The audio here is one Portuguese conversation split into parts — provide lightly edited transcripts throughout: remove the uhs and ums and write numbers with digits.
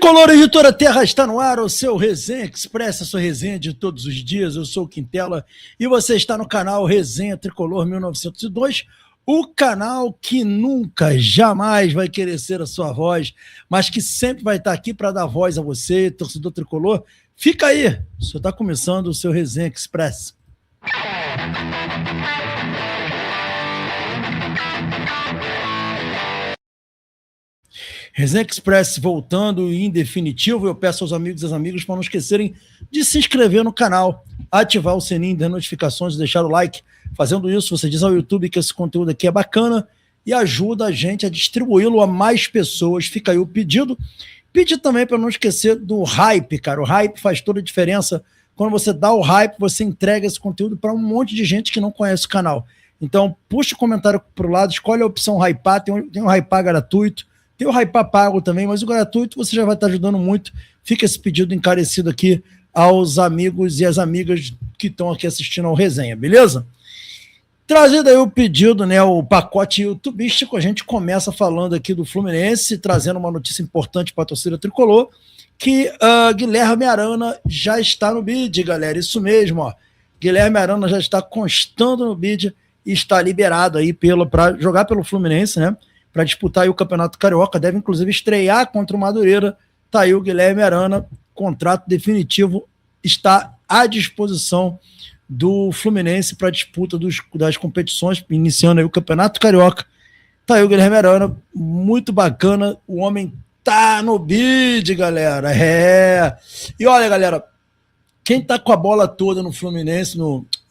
Tricolor e Toda a Terra está no ar, o seu Resenha Express, a sua resenha de todos os dias. Eu sou o Quintela e você está no canal Resenha Tricolor 1902, o canal que nunca, jamais vai querer ser a sua voz, mas que sempre vai estar aqui para dar voz a você, torcedor tricolor. Fica aí, só está começando o seu Resenha Express. Resenha Express voltando em definitivo. Eu peço aos amigos e às amigas para não esquecerem de se inscrever no canal, ativar o sininho das notificações, deixar o like. Fazendo isso, você diz ao YouTube que esse conteúdo aqui é bacana e ajuda a gente a distribuí-lo a mais pessoas. Fica aí o pedido. Pede também para não esquecer do hype, cara. O hype faz toda a diferença. Quando você dá o hype, você entrega esse conteúdo para um monte de gente que não conhece o canal. Então, puxa o comentário para o lado, escolhe a opção hypar, tem um hypar gratuito. Tem o hypar pago também, mas o gratuito você já vai estar ajudando muito. Fica esse pedido encarecido aqui aos amigos e às amigas que estão aqui assistindo ao Resenha, beleza? Trazido aí o pedido, né, o pacote youtubístico, a gente começa falando aqui do Fluminense, trazendo uma notícia importante para a torcida tricolor, que Guilherme Arana já está no bid, galera, isso mesmo, ó. Guilherme Arana já está constando no bid e está liberado aí para jogar pelo Fluminense, né? Para disputar aí o Campeonato Carioca, deve inclusive estrear contra o Madureira. Tá aí o Guilherme Arana, contrato definitivo, está à disposição do Fluminense para disputa das competições, iniciando aí o Campeonato Carioca. Tá aí o Guilherme Arana, muito bacana, o homem tá no bid, galera, E olha, galera, quem tá com a bola toda no Fluminense,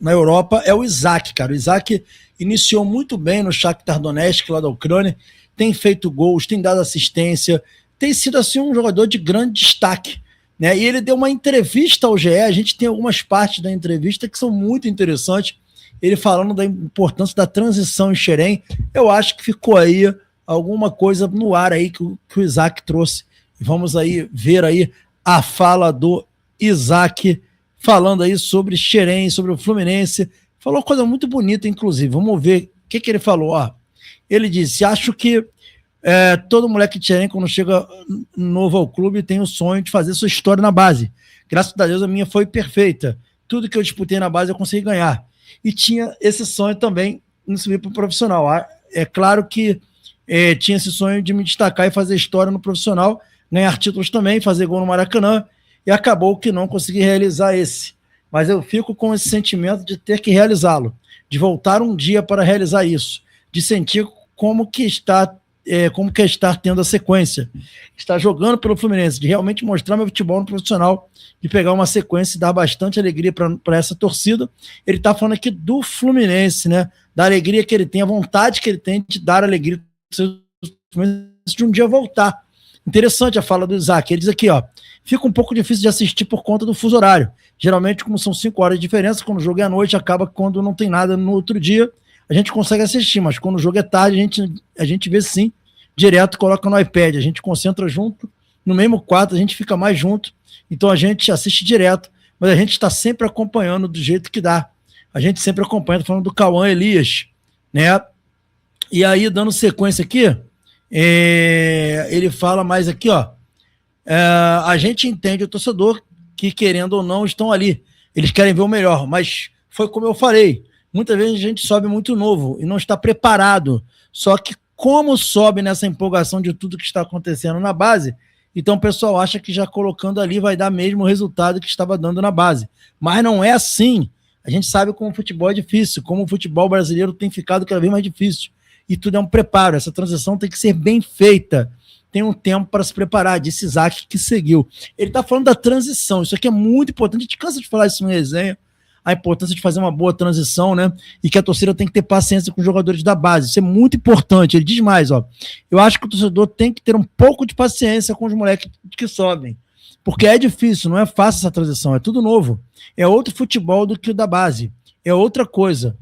na Europa, é o Isaac, cara. O Isaac iniciou muito bem no Shakhtar Donetsk, lá da Ucrânia, tem feito gols, tem dado assistência, tem sido assim um jogador de grande destaque, né? E ele deu uma entrevista ao GE, a gente tem algumas partes da entrevista que são muito interessantes, ele falando da importância da transição em Xerém. Eu acho que ficou aí alguma coisa no ar aí que o Isaac trouxe. Vamos aí ver aí a fala do Isaac, falando aí sobre Xerém, sobre o Fluminense. Falou coisa muito bonita, inclusive. Vamos ver o que ele falou. Ó, ele disse: acho que todo moleque de Xerém, quando chega novo ao clube, tem o sonho de fazer sua história na base. Graças a Deus, a minha foi perfeita. Tudo que eu disputei na base, eu consegui ganhar. E tinha esse sonho também em subir para o profissional. É claro que tinha esse sonho de me destacar e fazer história no profissional, ganhar títulos também, fazer gol no Maracanã, e acabou que não consegui realizar esse. Mas eu fico com esse sentimento de ter que realizá-lo, de voltar um dia para realizar isso, de sentir como que é estar tendo a sequência, estar jogando pelo Fluminense, de realmente mostrar meu futebol no profissional, de pegar uma sequência e dar bastante alegria para essa torcida. Ele está falando aqui do Fluminense, né? Da alegria que ele tem, a vontade que ele tem de dar alegria de um dia voltar. Interessante a fala do Isaac. Ele diz aqui, ó: fica um pouco difícil de assistir por conta do fuso horário. Geralmente, como são 5 horas de diferença, quando o jogo é à noite, acaba quando não tem nada no outro dia, a gente consegue assistir, mas quando o jogo é tarde, a gente vê sim, direto, coloca no iPad, a gente concentra junto, no mesmo quarto, a gente fica mais junto, então a gente assiste direto, mas a gente está sempre acompanhando do jeito que dá. A gente sempre acompanha, tô falando do Cauã Elias, né? E aí, dando sequência aqui, ele fala mais aqui, ó: a gente entende o torcedor que, querendo ou não, estão ali. Eles querem ver o melhor, mas foi como eu falei, muitas vezes a gente sobe muito novo e não está preparado. Só que como sobe nessa empolgação de tudo que está acontecendo na base, então o pessoal acha que já colocando ali vai dar mesmo o resultado que estava dando na base. Mas não é assim. A gente sabe como o futebol é difícil, como o futebol brasileiro tem ficado cada vez mais difícil. E tudo é um preparo, essa transição tem que ser bem feita. Tem um tempo para se preparar, disse Isaac, que seguiu. Ele está falando da transição, isso aqui é muito importante, a gente cansa de falar isso no resenha, a importância de fazer uma boa transição, né? E que a torcida tem que ter paciência com os jogadores da base, isso é muito importante. Ele diz mais, ó: eu acho que o torcedor tem que ter um pouco de paciência com os moleques que sobem, porque é difícil, não é fácil essa transição, é tudo novo, é outro futebol do que o da base, é outra coisa.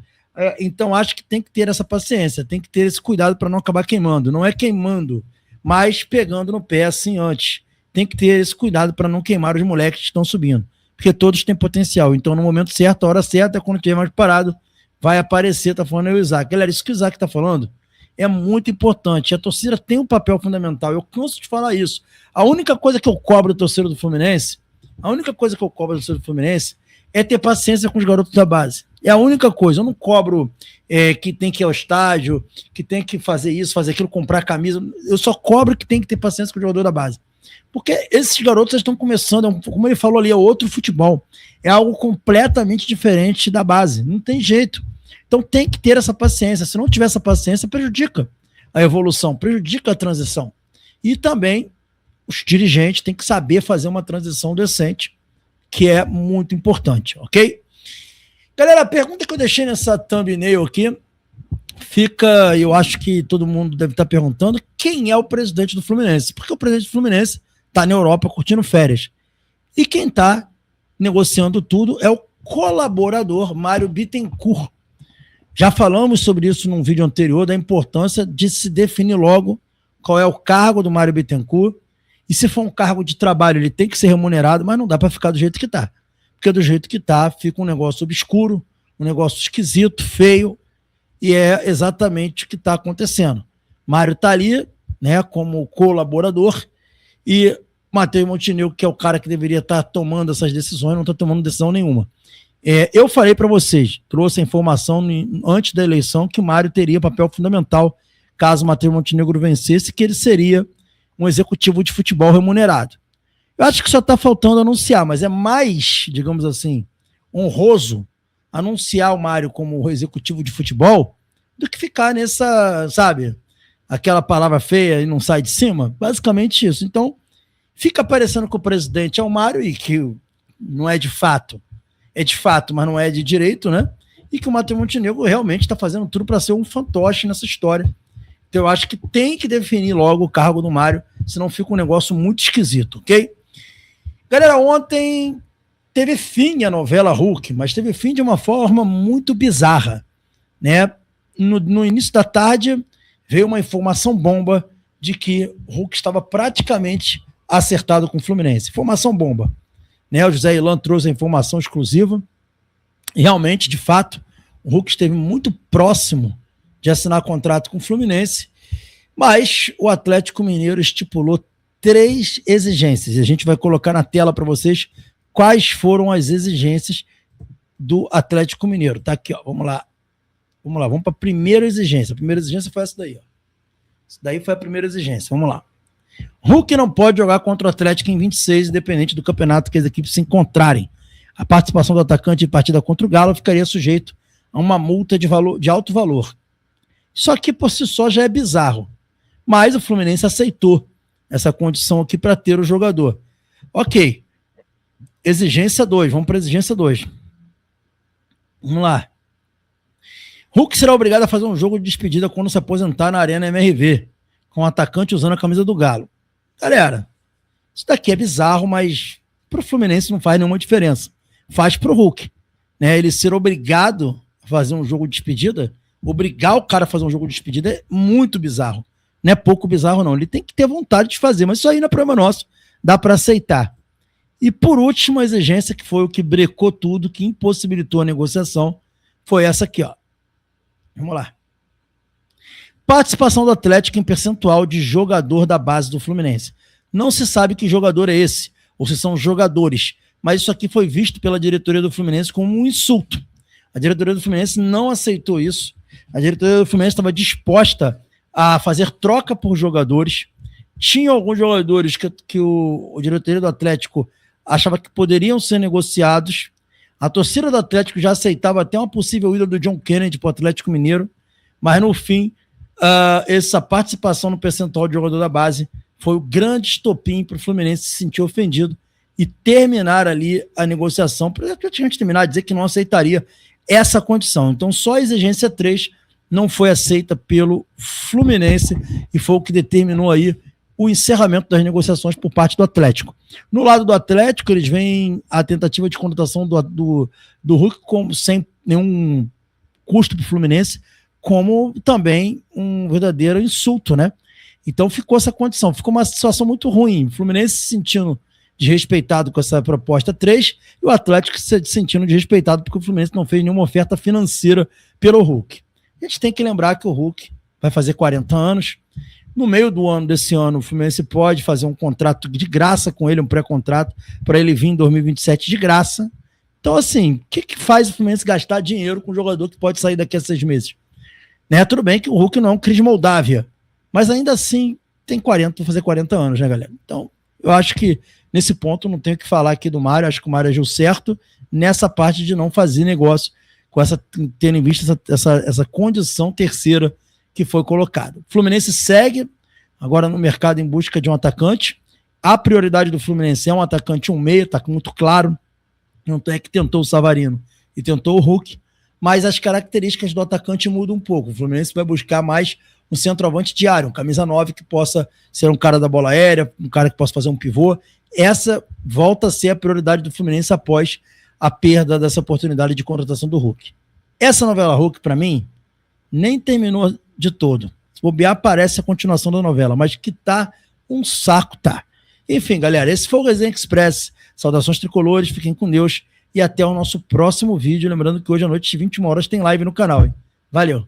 Então acho que tem que ter essa paciência, tem que ter esse cuidado para não acabar queimando, não é queimando, mas pegando no pé assim antes. Tem que ter esse cuidado para não queimar os moleques que estão subindo, porque todos têm potencial. Então, no momento certo, a hora certa, quando estiver mais parado, vai aparecer. Tá falando aí o Isaac. Galera, isso que o Isaac tá falando, é muito importante. A torcida tem um papel fundamental. Eu canso de falar isso. A única coisa que eu cobro do torcedor do Fluminense, é ter paciência com os garotos da base. É a única coisa. Eu não cobro que tem que ir ao estádio, que tem que fazer isso, fazer aquilo, comprar camisa. Eu só cobro que tem que ter paciência com o jogador da base. Porque esses garotos estão começando, como ele falou ali, é outro futebol. É algo completamente diferente da base. Não tem jeito. Então tem que ter essa paciência. Se não tiver essa paciência, prejudica a evolução, prejudica a transição. E também os dirigentes têm que saber fazer uma transição decente, que é muito importante, ok? Galera, a pergunta que eu deixei nessa thumbnail aqui fica, eu acho que todo mundo deve estar perguntando, quem é o presidente do Fluminense? Porque o presidente do Fluminense está na Europa curtindo férias. E quem está negociando tudo é o colaborador Mário Bittencourt. Já falamos sobre isso num vídeo anterior, da importância de se definir logo qual é o cargo do Mário Bittencourt. E se for um cargo de trabalho, ele tem que ser remunerado, mas não dá para ficar do jeito que está. Porque do jeito que está, fica um negócio obscuro, um negócio esquisito, feio, e é exatamente o que está acontecendo. Mário está ali, né, como colaborador, e Matheus Montenegro, que é o cara que deveria estar tomando essas decisões, não está tomando decisão nenhuma. Eu falei para vocês, trouxe a informação antes da eleição que o Mário teria papel fundamental caso o Matheus Montenegro vencesse, que ele seria um executivo de futebol remunerado. Eu acho que só está faltando anunciar, mas é mais, digamos assim, honroso anunciar o Mário como executivo de futebol do que ficar nessa, sabe, aquela palavra feia e não sai de cima. Basicamente isso. Então, fica parecendo que o presidente é o Mário e que não é de fato, mas não é de direito, né? E que o Matheus Montenegro realmente está fazendo tudo para ser um fantoche nessa história. Então eu acho que tem que definir logo o cargo do Mário, senão fica um negócio muito esquisito, ok? Galera, ontem teve fim a novela Hulk, mas teve fim de uma forma muito bizarra, né? No início da tarde veio uma informação bomba de que Hulk estava praticamente acertado com o Fluminense. Informação bomba. Né, o José Ilan trouxe a informação exclusiva e realmente, de fato, o Hulk esteve muito próximo de assinar contrato com o Fluminense, mas o Atlético Mineiro estipulou 3 exigências. E a gente vai colocar na tela para vocês quais foram as exigências do Atlético Mineiro. Tá aqui, ó. Vamos lá, vamos para a primeira exigência. A primeira exigência foi essa daí, ó. Essa daí foi a primeira exigência. Vamos lá. Hulk não pode jogar contra o Atlético em 26, independente do campeonato que as equipes se encontrarem. A participação do atacante em partida contra o Galo ficaria sujeito a uma multa de alto valor. Isso aqui por si só já é bizarro. Mas o Fluminense aceitou essa condição aqui para ter o jogador. Ok. Exigência 2. Vamos para a exigência 2. Vamos lá. Hulk será obrigado a fazer um jogo de despedida quando se aposentar na Arena MRV, com o atacante usando a camisa do Galo. Galera, isso daqui é bizarro, mas para o Fluminense não faz nenhuma diferença. Faz para o Hulk. Né? Ele ser obrigado a fazer um jogo de despedida, obrigar o cara a fazer um jogo de despedida é muito bizarro. Não é pouco bizarro, não. Ele tem que ter vontade de fazer, mas isso aí não é problema nosso. Dá para aceitar. E por último, a exigência, que foi o que brecou tudo, que impossibilitou a negociação, foi essa aqui, ó. Vamos lá. Participação do Atlético em percentual de jogador da base do Fluminense. Não se sabe que jogador é esse, ou se são jogadores, mas isso aqui foi visto pela diretoria do Fluminense como um insulto. A diretoria do Fluminense não aceitou isso. A diretoria do Fluminense estava disposta a fazer troca por jogadores. Tinha alguns jogadores que o diretoria do Atlético achava que poderiam ser negociados. A torcida do Atlético já aceitava até uma possível ida do John Kennedy para o Atlético Mineiro, mas no fim, essa participação no percentual de jogador da base foi o grande estopim para o Fluminense se sentir ofendido e terminar ali a negociação, para praticamente terminar, dizer que não aceitaria essa condição. Então só a exigência 3 não foi aceita pelo Fluminense e foi o que determinou aí o encerramento das negociações por parte do Atlético. No lado do Atlético, eles veem a tentativa de contratação do Hulk como, sem nenhum custo para o Fluminense, como também um verdadeiro insulto, né? Então ficou essa condição, ficou uma situação muito ruim. O Fluminense se sentindo desrespeitado com essa proposta 3 e o Atlético se sentindo desrespeitado porque o Fluminense não fez nenhuma oferta financeira pelo Hulk. A gente tem que lembrar que o Hulk vai fazer 40 anos. No meio do ano desse ano, o Fluminense pode fazer um contrato de graça com ele, um pré-contrato, para ele vir em 2027 de graça. Então, assim, o que faz o Fluminense gastar dinheiro com um jogador que pode sair daqui a 6 meses? Né? Tudo bem que o Hulk não é um Cris Moldávia, mas ainda assim tem 40, vai fazer 40 anos, né, galera? Então, eu acho que nesse ponto não tenho o que falar aqui do Mário, acho que o Mário agiu certo nessa parte de não fazer negócio com essa, tendo em vista essa condição terceira que foi colocada. O Fluminense segue agora no mercado em busca de um atacante. A prioridade do Fluminense é um atacante 1-6, está muito claro. Não é que tentou o Savarino e tentou o Hulk, mas as características do atacante mudam um pouco. O Fluminense vai buscar mais um centroavante diário, um camisa 9 que possa ser um cara da bola aérea, um cara que possa fazer um pivô. Essa volta a ser a prioridade do Fluminense após a perda dessa oportunidade de contratação do Hulk. Essa novela Hulk, para mim, nem terminou de todo. Se bobear, parece a continuação da novela, mas que tá um saco, tá. Enfim, galera, esse foi o Resenha Express. Saudações tricolores, fiquem com Deus e até o nosso próximo vídeo. Lembrando que hoje à noite, às 21 horas, tem live no canal, hein? Valeu!